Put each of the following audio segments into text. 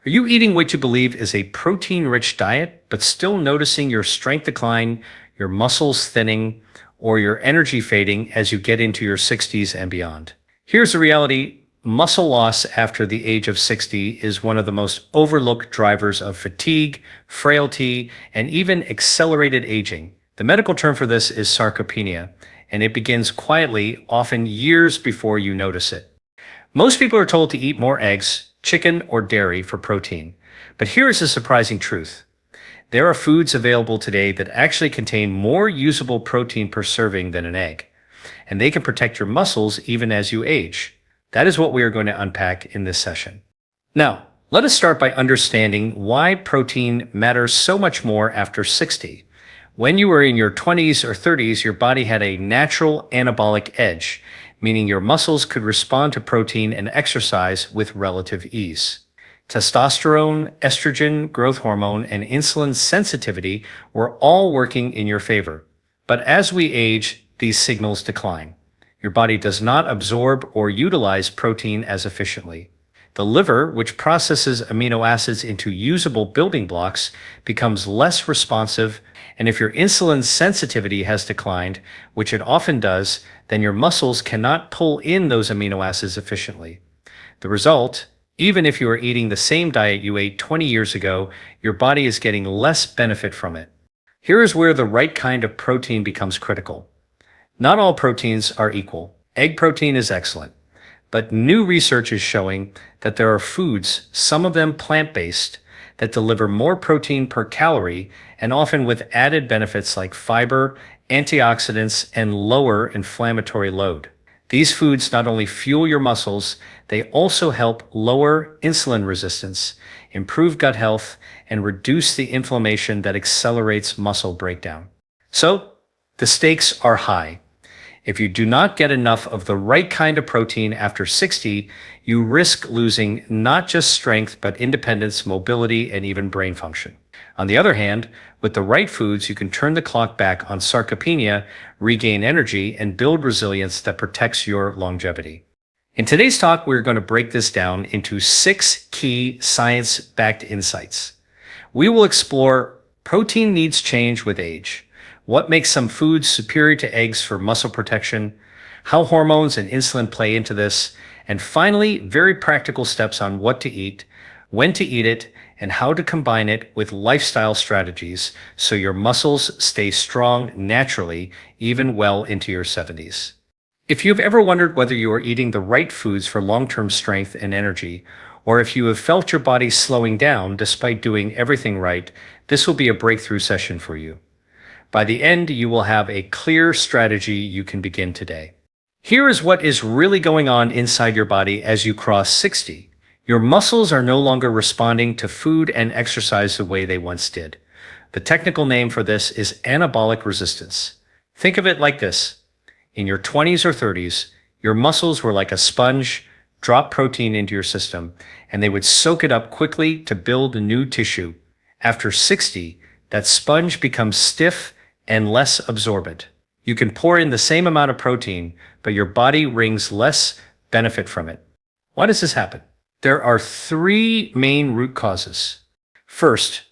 Are you eating what you believe is a protein-rich diet, but still noticing your strength decline, your muscles thinning, or your energy fading as you get into your 60s and beyond? Here's the reality. Muscle loss after the age of 60 is one of the most overlooked drivers of fatigue, frailty, and even accelerated aging. The medical term for this is sarcopenia, and it begins quietly, often years before you notice it. Most people are told to eat more eggs, chicken, or dairy for protein. But here is a surprising truth. There are foods available today that actually contain more usable protein per serving than an egg, and they can protect your muscles even as you age. That is what we are going to unpack in this session. Now, let us start by understanding why protein matters so much more after 60. When you were in your 20s or 30s, your body had a natural anabolic edge, meaning your muscles could respond to protein and exercise with relative ease. Testosterone, estrogen, growth hormone, and insulin sensitivity were all working in your favor. But as we age, these signals decline. Your body does not absorb or utilize protein as efficiently. The liver, which processes amino acids into usable building blocks, becomes less responsive, and if your insulin sensitivity has declined, which it often does, then your muscles cannot pull in those amino acids efficiently. The result, even if you are eating the same diet you ate 20 years ago, your body is getting less benefit from it. Here is where the right kind of protein becomes critical. Not all proteins are equal. Egg protein is excellent, but new research is showing that there are foods, some of them plant-based, that deliver more protein per calorie and often with added benefits like fiber, antioxidants, and lower inflammatory load. These foods not only fuel your muscles, they also help lower insulin resistance, improve gut health, and reduce the inflammation that accelerates muscle breakdown. So, the stakes are high. If you do not get enough of the right kind of protein after 60, you risk losing not just strength, but independence, mobility, and even brain function. On the other hand, with the right foods, you can turn the clock back on sarcopenia, regain energy, and build resilience that protects your longevity. In today's talk, we're going to break this down into 6 key science-backed insights. We will explore protein needs change with age, what makes some foods superior to eggs for muscle protection, how hormones and insulin play into this, and finally, very practical steps on what to eat, when to eat it, and how to combine it with lifestyle strategies so your muscles stay strong naturally, even well into your 70s. If you've ever wondered whether you are eating the right foods for long-term strength and energy, or if you have felt your body slowing down despite doing everything right, this will be a breakthrough session for you. By the end, you will have a clear strategy you can begin today. Here is what is really going on inside your body as you cross 60. Your muscles are no longer responding to food and exercise the way they once did. The technical name for this is anabolic resistance. Think of it like this. In your 20s or 30s, your muscles were like a sponge, drop protein into your system, and they would soak it up quickly to build new tissue. After 60, that sponge becomes stiff and less absorbent. You can pour in the same amount of protein, but your body wrings less benefit from it. Why does this happen? There are 3 main root causes. First,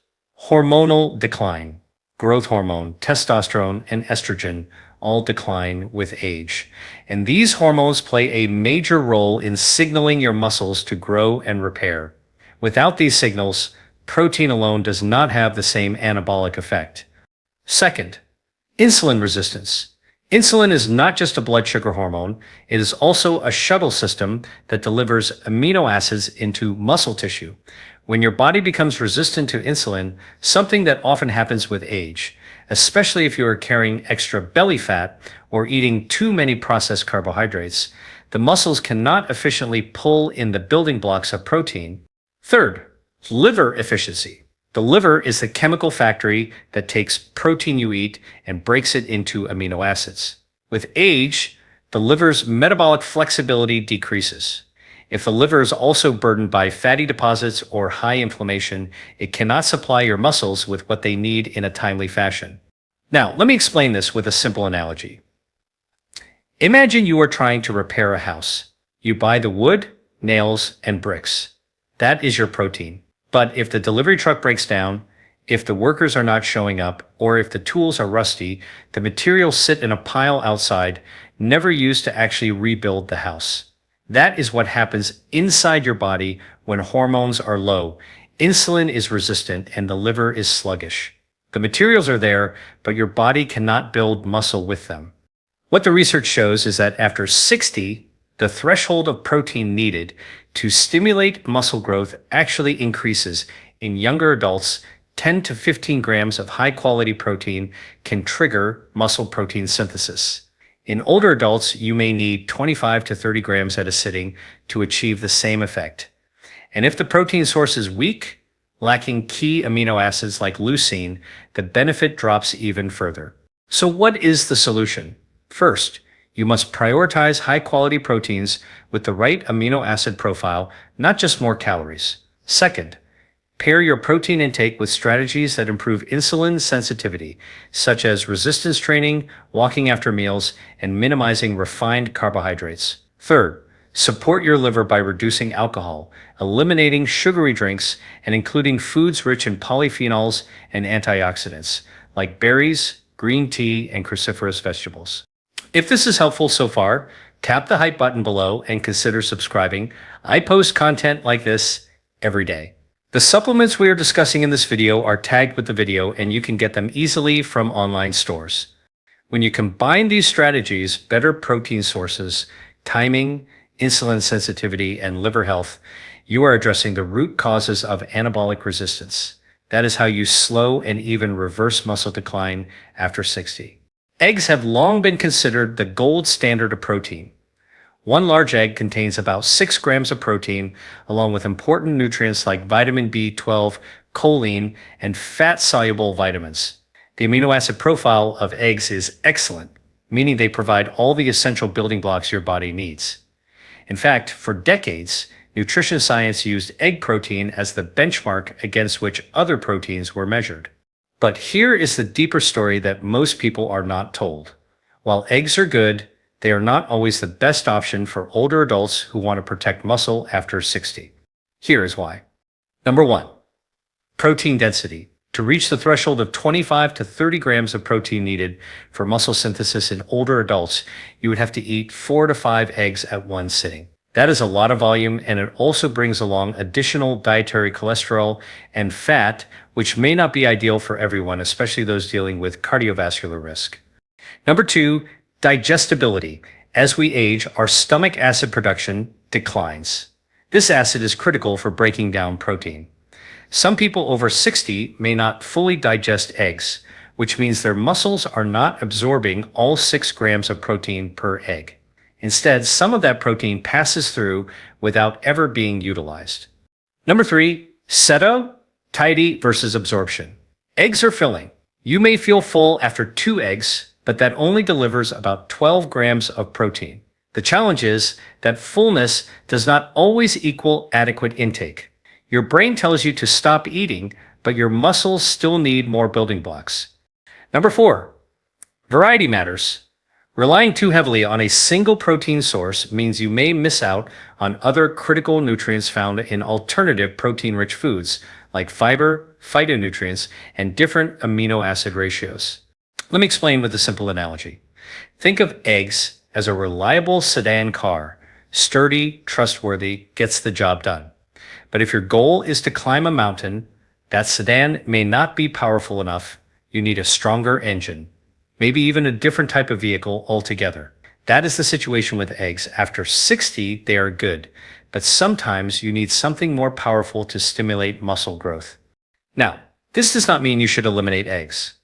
hormonal decline. Growth hormone, testosterone, and estrogen all decline with age. And these hormones play a major role in signaling your muscles to grow and repair. Without these signals, protein alone does not have the same anabolic effect. Second, insulin resistance. Insulin is not just a blood sugar hormone, it is also a shuttle system that delivers amino acids into muscle tissue. When your body becomes resistant to insulin, something that often happens with age, especially if you are carrying extra belly fat or eating too many processed carbohydrates, the muscles cannot efficiently pull in the building blocks of protein. Third, liver efficiency. The liver is the chemical factory that takes protein you eat and breaks it into amino acids. With age, the liver's metabolic flexibility decreases. If the liver is also burdened by fatty deposits or high inflammation, it cannot supply your muscles with what they need in a timely fashion. Now, let me explain this with a simple analogy. Imagine you are trying to repair a house. You buy the wood, nails, and bricks. That is your protein. But if the delivery truck breaks down, if the workers are not showing up, or if the tools are rusty, the materials sit in a pile outside, never used to actually rebuild the house. That is what happens inside your body when hormones are low, insulin is resistant, and the liver is sluggish. The materials are there, but your body cannot build muscle with them. What the research shows is that after 60, the threshold of protein needed to stimulate muscle growth actually increases. In younger adults, 10 to 15 grams of high-quality protein can trigger muscle protein synthesis. In older adults, you may need 25 to 30 grams at a sitting to achieve the same effect. And if the protein source is weak, lacking key amino acids like leucine, the benefit drops even further. So what is the solution? First, you must prioritize high-quality proteins with the right amino acid profile, not just more calories. Second, pair your protein intake with strategies that improve insulin sensitivity, such as resistance training, walking after meals, and minimizing refined carbohydrates. Third, support your liver by reducing alcohol, eliminating sugary drinks, and including foods rich in polyphenols and antioxidants, like berries, green tea, and cruciferous vegetables. If this is helpful so far, tap the hype button below and consider subscribing. I post content like this every day. The supplements we are discussing in this video are tagged with the video, and you can get them easily from online stores. When you combine these strategies, better protein sources, timing, insulin sensitivity, and liver health, you are addressing the root causes of anabolic resistance. That is how you slow and even reverse muscle decline after 60. Eggs have long been considered the gold standard of protein. One large egg contains about 6 grams of protein, along with important nutrients like vitamin B12, choline, and fat-soluble vitamins. The amino acid profile of eggs is excellent, meaning they provide all the essential building blocks your body needs. In fact, for decades, nutrition science used egg protein as the benchmark against which other proteins were measured. But here is the deeper story that most people are not told. While eggs are good, they are not always the best option for older adults who want to protect muscle after 60. Here is why. Number 1. Protein density. To reach the threshold of 25 to 30 grams of protein needed for muscle synthesis in older adults, you would have to eat 4 to 5 eggs at one sitting. That is a lot of volume, and it also brings along additional dietary cholesterol and fat, which may not be ideal for everyone, especially those dealing with cardiovascular risk. Number 2. Digestibility. As we age, our stomach acid production declines. This acid is critical for breaking down protein. Some people over 60 may not fully digest eggs, which means their muscles are not absorbing all 6 grams of protein per egg. Instead, some of that protein passes through without ever being utilized. Number 3, satiety versus absorption. Eggs are filling. You may feel full after 2 eggs, but that only delivers about 12 grams of protein. The challenge is that fullness does not always equal adequate intake. Your brain tells you to stop eating, but your muscles still need more building blocks. Number 4, variety matters. Relying too heavily on a single protein source means you may miss out on other critical nutrients found in alternative protein-rich foods like fiber, phytonutrients, and different amino acid ratios. Let me explain with a simple analogy. Think of eggs as a reliable sedan car. Sturdy, trustworthy, gets the job done. But if your goal is to climb a mountain, that sedan may not be powerful enough. You need a stronger engine, maybe even a different type of vehicle altogether. That is the situation with eggs. After 60, they are good, but sometimes you need something more powerful to stimulate muscle growth. Now, this does not mean you should eliminate eggs.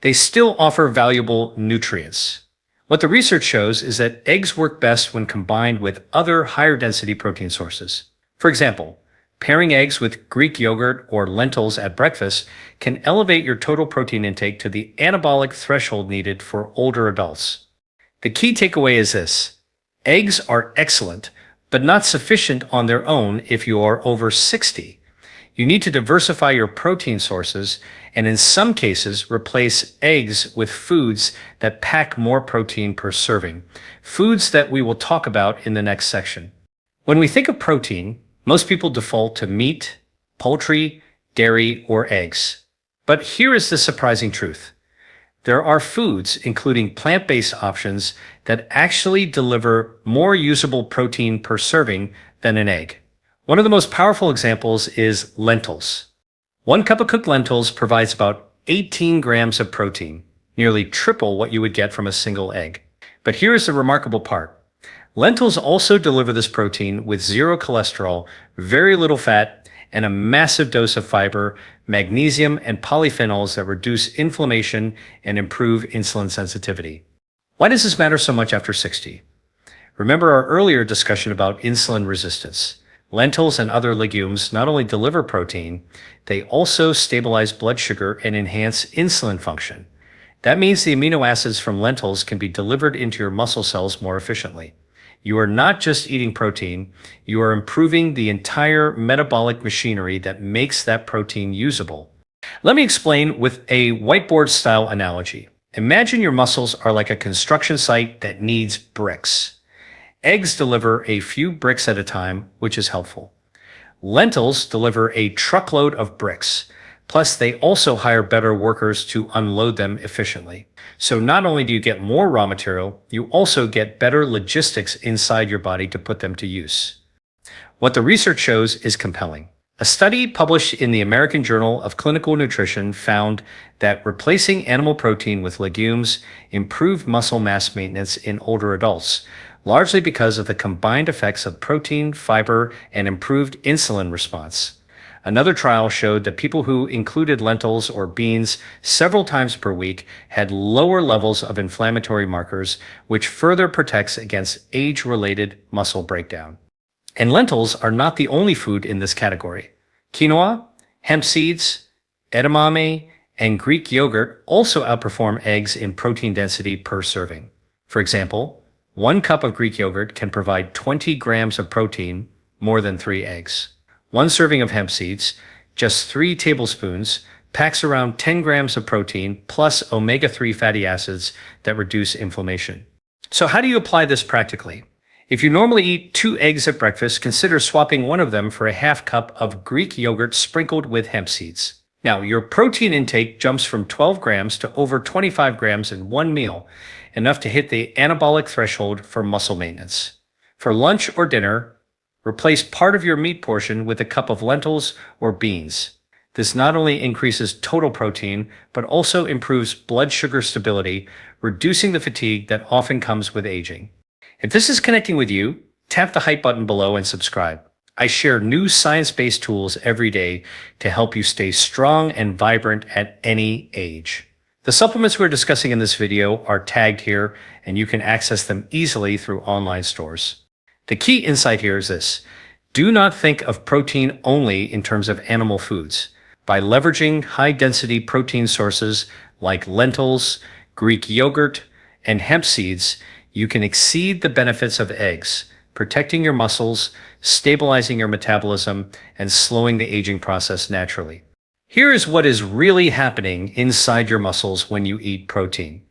They still offer valuable nutrients. What the research shows is that eggs work best when combined with other higher density protein sources. For example, pairing eggs with Greek yogurt or lentils at breakfast can elevate your total protein intake to the anabolic threshold needed for older adults. The key takeaway is this: eggs are excellent, but not sufficient on their own if you are over 60. You need to diversify your protein sources, and in some cases, replace eggs with foods that pack more protein per serving, foods that we will talk about in the next section. When we think of protein, most people default to meat, poultry, dairy, or eggs. But here is the surprising truth. There are foods, including plant-based options, that actually deliver more usable protein per serving than an egg. One of the most powerful examples is lentils. 1 cup of cooked lentils provides about 18 grams of protein, nearly triple what you would get from a single egg. But here is the remarkable part. Lentils also deliver this protein with zero cholesterol, very little fat, and a massive dose of fiber, magnesium, and polyphenols that reduce inflammation and improve insulin sensitivity. Why does this matter so much after 60? Remember our earlier discussion about insulin resistance. Lentils and other legumes not only deliver protein, they also stabilize blood sugar and enhance insulin function. That means the amino acids from lentils can be delivered into your muscle cells more efficiently. You are not just eating protein, you are improving the entire metabolic machinery that makes that protein usable. Let me explain with a whiteboard-style analogy. Imagine your muscles are like a construction site that needs bricks. Eggs deliver a few bricks at a time, which is helpful. Lentils deliver a truckload of bricks. Plus, they also hire better workers to unload them efficiently. So not only do you get more raw material, you also get better logistics inside your body to put them to use. What the research shows is compelling. A study published in the American Journal of Clinical Nutrition found that replacing animal protein with legumes improved muscle mass maintenance in older adults, largely because of the combined effects of protein, fiber, and improved insulin response. Another trial showed that people who included lentils or beans several times per week had lower levels of inflammatory markers, which further protects against age-related muscle breakdown. And lentils are not the only food in this category. Quinoa, hemp seeds, edamame, and Greek yogurt also outperform eggs in protein density per serving. For example, 1 cup of Greek yogurt can provide 20 grams of protein, more than 3 eggs. 1 serving of hemp seeds, just 3 tablespoons, packs around 10 grams of protein plus omega-3 fatty acids that reduce inflammation. So how do you apply this practically? If you normally eat 2 eggs at breakfast, consider swapping one of them for a half cup of Greek yogurt sprinkled with hemp seeds. Now, your protein intake jumps from 12 grams to over 25 grams in one meal, enough to hit the anabolic threshold for muscle maintenance. For lunch or dinner, replace part of your meat portion with a cup of lentils or beans. This not only increases total protein, but also improves blood sugar stability, reducing the fatigue that often comes with aging. If this is connecting with you, tap the hype button below and subscribe. I share new science-based tools every day to help you stay strong and vibrant at any age. The supplements we're discussing in this video are tagged here, and you can access them easily through online stores. The key insight here is this. Do not think of protein only in terms of animal foods. By leveraging high-density protein sources like lentils, Greek yogurt, and hemp seeds, you can exceed the benefits of eggs, protecting your muscles, stabilizing your metabolism, and slowing the aging process naturally. Here is what is really happening inside your muscles when you eat protein.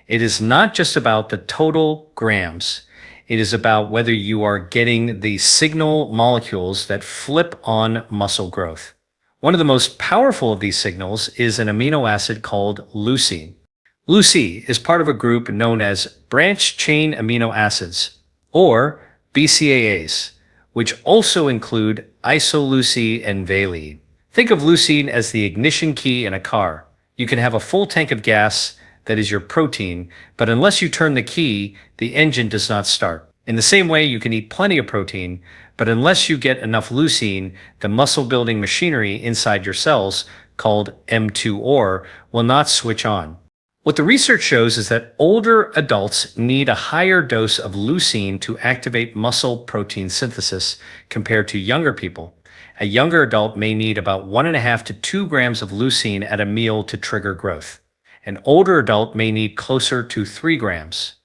It is not just about the total grams. It is about whether you are getting the signal molecules that flip on muscle growth. One of the most powerful of these signals is an amino acid called leucine. Leucine is part of a group known as branched-chain amino acids, or BCAAs, which also include isoleucine and valine. Think of leucine as the ignition key in a car. You can have a full tank of gas, that is your protein, but unless you turn the key, the engine does not start. In the same way, you can eat plenty of protein, but unless you get enough leucine, the muscle-building machinery inside your cells, called mTOR, will not switch on. What the research shows is that older adults need a higher dose of leucine to activate muscle protein synthesis compared to younger people. A younger adult may need about 1.5 to 2 grams of leucine at a meal to trigger growth. An older adult may need closer to 3 grams.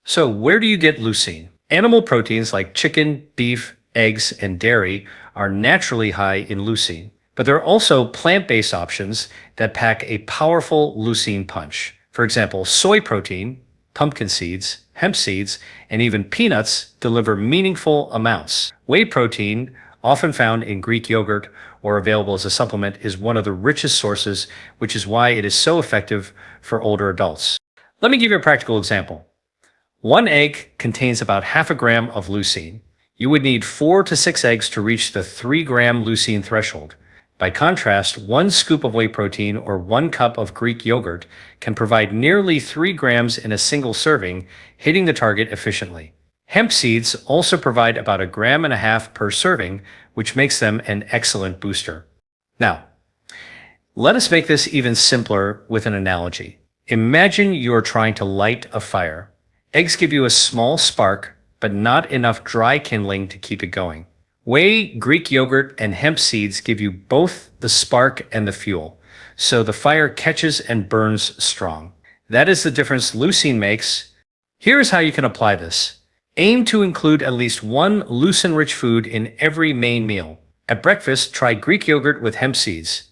So where do you get leucine? Animal proteins like chicken, beef, eggs, and dairy are naturally high in leucine, but there are also plant-based options that pack a powerful leucine punch. For example, soy protein, pumpkin seeds, hemp seeds, and even peanuts deliver meaningful amounts. Whey protein, often found in Greek yogurt, or available as a supplement is one of the richest sources, which is why it is so effective for older adults. Let me give you a practical example. One egg contains about half a gram of leucine. You would need 4 to 6 eggs to reach the 3-gram leucine threshold. By contrast, 1 scoop of whey protein or 1 cup of Greek yogurt can provide nearly 3 grams in a single serving, hitting the target efficiently. Hemp seeds also provide about 1.5 grams per serving, which makes them an excellent booster. Now, let us make this even simpler with an analogy. Imagine you're trying to light a fire. Eggs give you a small spark, but not enough dry kindling to keep it going. Whey, Greek yogurt, and hemp seeds give you both the spark and the fuel, so the fire catches and burns strong. That is the difference leucine makes. Here's how you can apply this. Aim to include at least 1 leucine-rich food in every main meal. At breakfast, try Greek yogurt with hemp seeds.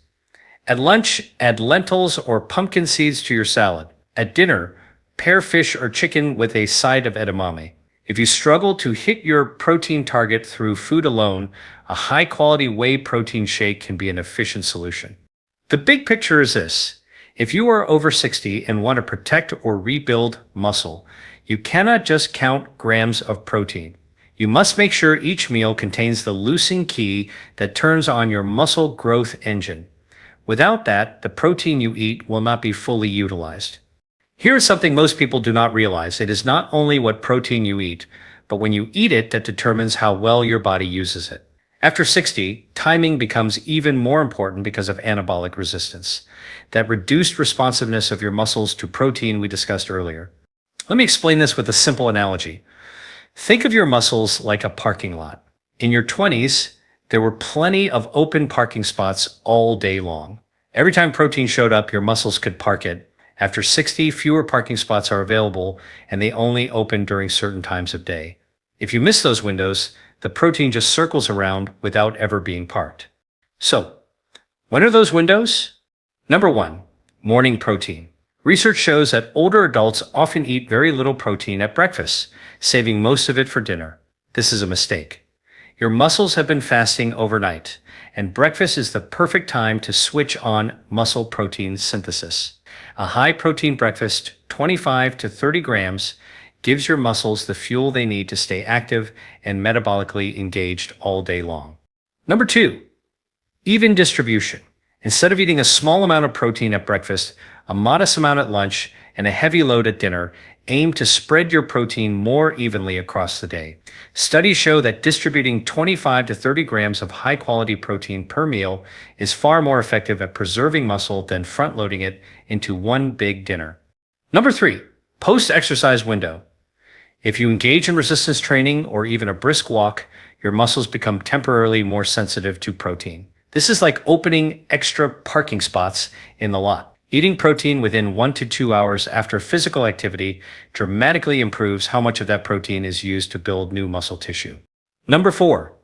At lunch, add lentils or pumpkin seeds to your salad. At dinner, pair fish or chicken with a side of edamame. If you struggle to hit your protein target through food alone, a high-quality whey protein shake can be an efficient solution. The big picture is this. If you are over 60 and want to protect or rebuild muscle, you cannot just count grams of protein. You must make sure each meal contains the leucine key that turns on your muscle growth engine. Without that, the protein you eat will not be fully utilized. Here is something most people do not realize. It is not only what protein you eat, but when you eat it that determines how well your body uses it. After 60, timing becomes even more important because of anabolic resistance, that reduced responsiveness of your muscles to protein we discussed earlier. Let me explain this with a simple analogy. Think of your muscles like a parking lot. In your 20s, there were plenty of open parking spots all day long. Every time protein showed up, your muscles could park it. After 60, fewer parking spots are available, and they only open during certain times of day. If you miss those windows, the protein just circles around without ever being parked. So, when are those windows? Number 1, morning protein. Research shows that older adults often eat very little protein at breakfast, saving most of it for dinner. This is a mistake. Your muscles have been fasting overnight, and breakfast is the perfect time to switch on muscle protein synthesis. A high-protein breakfast, 25 to 30 grams, gives your muscles the fuel they need to stay active and metabolically engaged all day long. Number 2, even distribution. Instead of eating a small amount of protein at breakfast, a modest amount at lunch, and a heavy load at dinner, aim to spread your protein more evenly across the day. Studies show that distributing 25 to 30 grams of high-quality protein per meal is far more effective at preserving muscle than front-loading it into one big dinner. Number 3, post-exercise window. If you engage in resistance training or even a brisk walk, your muscles become temporarily more sensitive to protein. This is like opening extra parking spots in the lot. Eating protein within 1 to 2 hours after physical activity dramatically improves how much of that protein is used to build new muscle tissue. Number 4,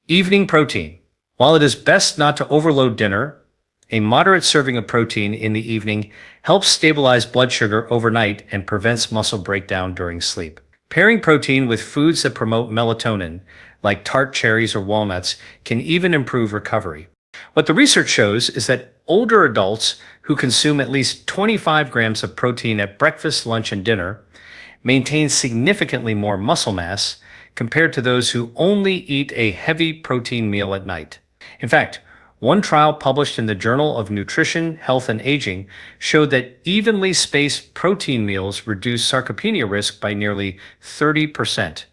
evening protein. While it is best not to overload dinner, a moderate serving of protein in the evening helps stabilize blood sugar overnight and prevents muscle breakdown during sleep. Pairing protein with foods that promote melatonin, like tart cherries or walnuts, can even improve recovery. What the research shows is that older adults who consume at least 25 grams of protein at breakfast, lunch, and dinner maintain significantly more muscle mass compared to those who only eat a heavy protein meal at night. In fact, one trial published in the Journal of Nutrition, Health, and Aging showed that evenly spaced protein meals reduce sarcopenia risk by nearly 30%.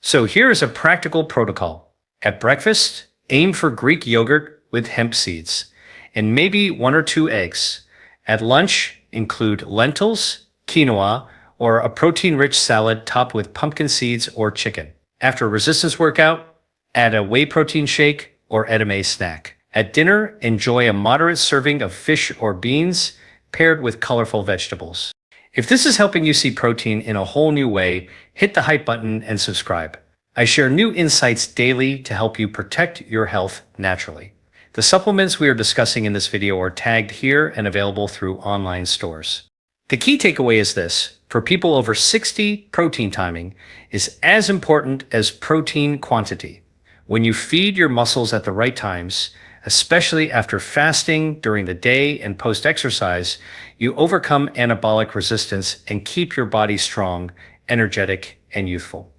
So here is a practical protocol. At breakfast, aim for Greek yogurt with hemp seeds, and maybe 1 or 2 eggs. At lunch, include lentils, quinoa, or a protein-rich salad topped with pumpkin seeds or chicken. After a resistance workout, add a whey protein shake or edamame snack. At dinner, enjoy a moderate serving of fish or beans paired with colorful vegetables. If this is helping you see protein in a whole new way, hit the hype button and subscribe. I share new insights daily to help you protect your health naturally. The supplements we are discussing in this video are tagged here and available through online stores. The key takeaway is this: for people over 60, protein timing is as important as protein quantity. When you feed your muscles at the right times, Especially after fasting during the day and post-exercise, you overcome anabolic resistance and keep your body strong, energetic, and youthful.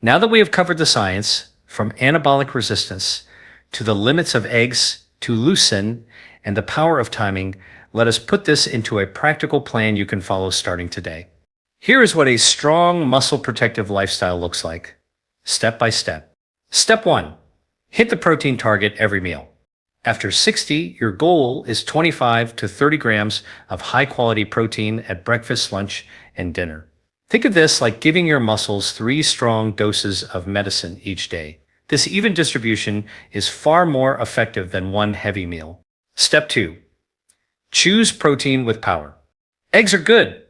Now that we have covered the science, from anabolic resistance to the limits of eggs to leucine and the power of timing, let us put this into a practical plan you can follow starting today. Here is what a strong muscle protective lifestyle looks like, step by step. Step 1. Hit the protein target every meal. After 60, your goal is 25 to 30 grams of high-quality protein at breakfast, lunch, and dinner. Think of this like giving your muscles 3 strong doses of medicine each day. This even distribution is far more effective than one heavy meal. Step 2. Choose protein with power. Eggs are good,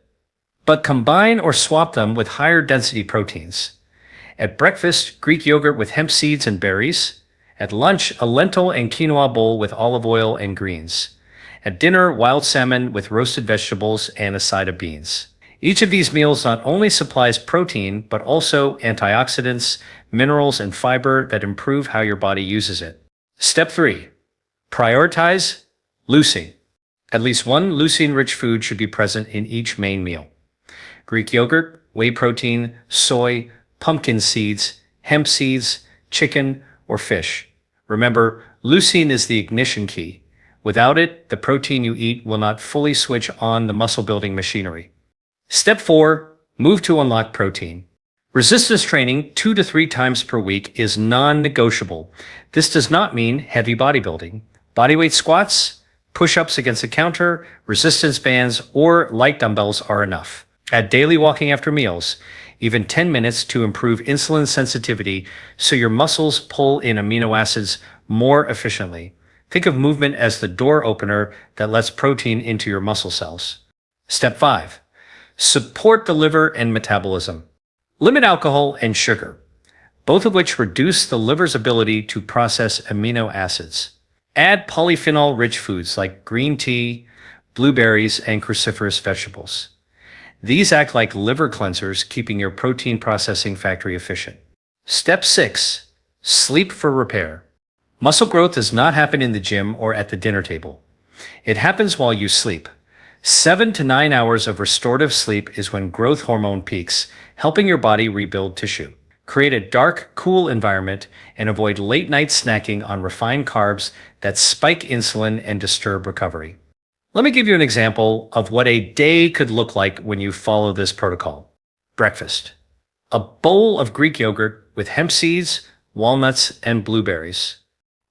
but combine or swap them with higher density proteins. At breakfast, Greek yogurt with hemp seeds and berries. At lunch, a lentil and quinoa bowl with olive oil and greens. At dinner, wild salmon with roasted vegetables and a side of beans. Each of these meals not only supplies protein, but also antioxidants, minerals, and fiber that improve how your body uses it. Step 3. Prioritize leucine. At least one leucine-rich food should be present in each main meal. Greek yogurt, whey protein, soy, pumpkin seeds, hemp seeds, chicken, or fish. Remember, leucine is the ignition key. Without it, the protein you eat will not fully switch on the muscle-building machinery. Step 4. Move to unlock protein. Resistance training 2 to 3 times per week is non-negotiable. This does not mean heavy bodybuilding. Bodyweight squats, push-ups against a counter, resistance bands, or light dumbbells are enough. Add daily walking after meals, even 10 minutes to improve insulin sensitivity so your muscles pull in amino acids more efficiently. Think of movement as the door opener that lets protein into your muscle cells. Step 5. Support the liver and metabolism. Limit alcohol and sugar, both of which reduce the liver's ability to process amino acids. Add polyphenol-rich foods like green tea, blueberries, and cruciferous vegetables. These act like liver cleansers, keeping your protein processing factory efficient. Step 6. Sleep for repair. Muscle growth does not happen in the gym or at the dinner table. It happens while you sleep. 7 to 9 hours of restorative sleep is when growth hormone peaks, helping your body rebuild tissue. Create a dark, cool environment and avoid late-night snacking on refined carbs that spike insulin and disturb recovery. Let me give you an example of what a day could look like when you follow this protocol. Breakfast. A bowl of Greek yogurt with hemp seeds, walnuts, and blueberries.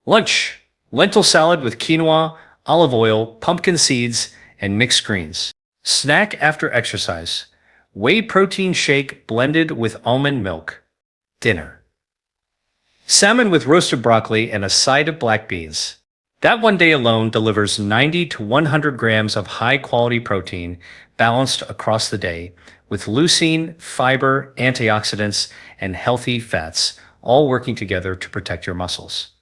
Lunch. Lentil salad with quinoa, olive oil, pumpkin seeds, and mixed greens. Snack after exercise. Whey protein shake blended with almond milk. Dinner. Salmon with roasted broccoli and a side of black beans. That one day alone delivers 90 to 100 grams of high-quality protein balanced across the day with leucine, fiber, antioxidants, and healthy fats, all working together to protect your muscles.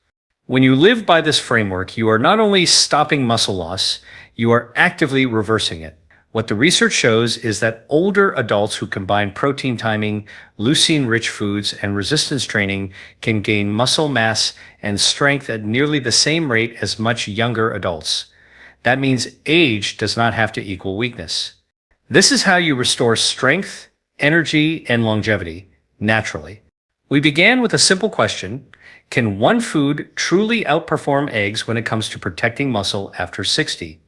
When you live by this framework, you are not only stopping muscle loss, you are actively reversing it. What the research shows is that older adults who combine protein timing, leucine-rich foods, and resistance training can gain muscle mass and strength at nearly the same rate as much younger adults. That means age does not have to equal weakness. This is how you restore strength, energy, and longevity naturally. We began with a simple question: can one food truly outperform eggs when it comes to protecting muscle after 60?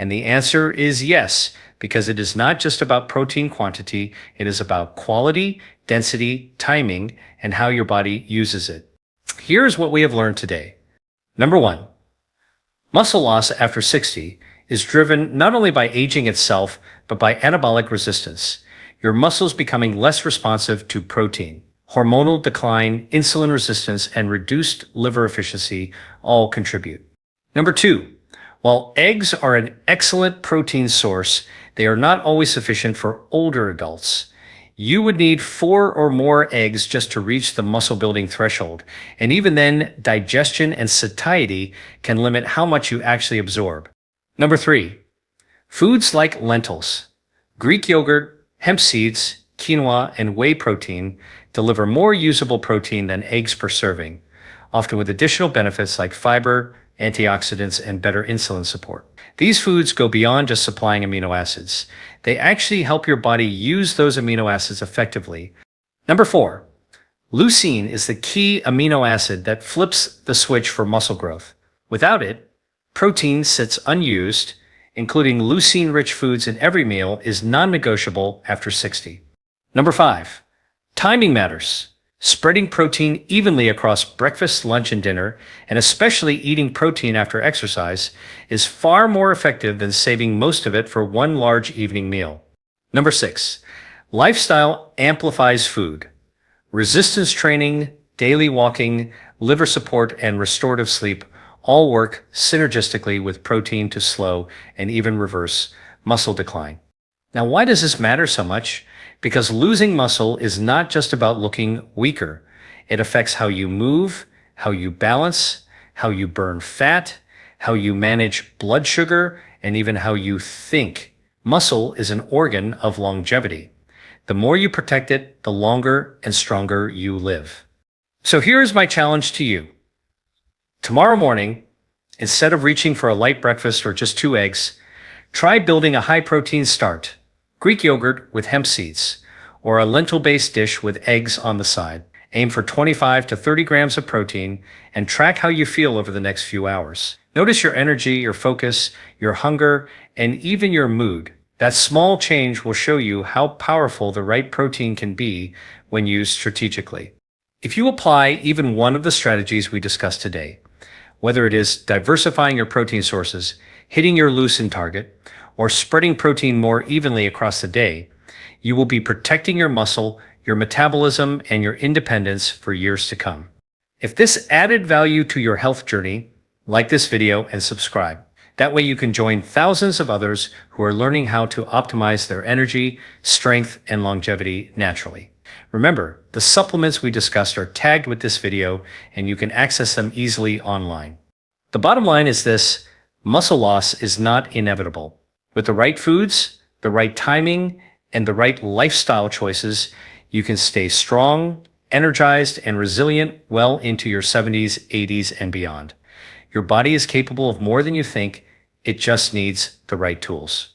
And the answer is yes, because it is not just about protein quantity, it is about quality, density, timing, and how your body uses it. Here's what we have learned today. Number 1, muscle loss after 60 is driven not only by aging itself, but by anabolic resistance. Your muscles becoming less responsive to protein. Hormonal decline, insulin resistance, and reduced liver efficiency all contribute. Number 2, while eggs are an excellent protein source, they are not always sufficient for older adults. You would need 4 or more eggs just to reach the muscle building threshold, and even then, digestion and satiety can limit how much you actually absorb. Number 3, foods like lentils, Greek yogurt, hemp seeds, quinoa, and whey protein deliver more usable protein than eggs per serving, often with additional benefits like fiber, antioxidants, and better insulin support. These foods go beyond just supplying amino acids. They actually help your body use those amino acids effectively. Number 4, leucine is the key amino acid that flips the switch for muscle growth. Without it, protein sits unused. Including leucine-rich foods in every meal is non-negotiable after 60. Number 5, timing matters. Spreading protein evenly across breakfast, lunch, and dinner, and especially eating protein after exercise, is far more effective than saving most of it for one large evening meal. Number 6, lifestyle amplifies food. Resistance training, daily walking, liver support, and restorative sleep all work synergistically with protein to slow and even reverse muscle decline. Now, why does this matter so much? Because losing muscle is not just about looking weaker. It affects how you move, how you balance, how you burn fat, how you manage blood sugar, and even how you think. Muscle is an organ of longevity. The more you protect it, the longer and stronger you live. So here's my challenge to you. Tomorrow morning, instead of reaching for a light breakfast or just 2 eggs, try building a high-protein start. Greek yogurt with hemp seeds, or a lentil-based dish with eggs on the side. Aim for 25 to 30 grams of protein and track how you feel over the next few hours. Notice your energy, your focus, your hunger, and even your mood. That small change will show you how powerful the right protein can be when used strategically. If you apply even one of the strategies we discussed today, whether it is diversifying your protein sources, hitting your leucine target, or spreading protein more evenly across the day, you will be protecting your muscle, your metabolism, and your independence for years to come. If this added value to your health journey, like this video and subscribe. That way you can join thousands of others who are learning how to optimize their energy, strength, and longevity naturally. Remember, the supplements we discussed are tagged with this video and you can access them easily online. The bottom line is this: muscle loss is not inevitable. With the right foods, the right timing, and the right lifestyle choices, you can stay strong, energized, and resilient well into your 70s, 80s, and beyond. Your body is capable of more than you think. It just needs the right tools.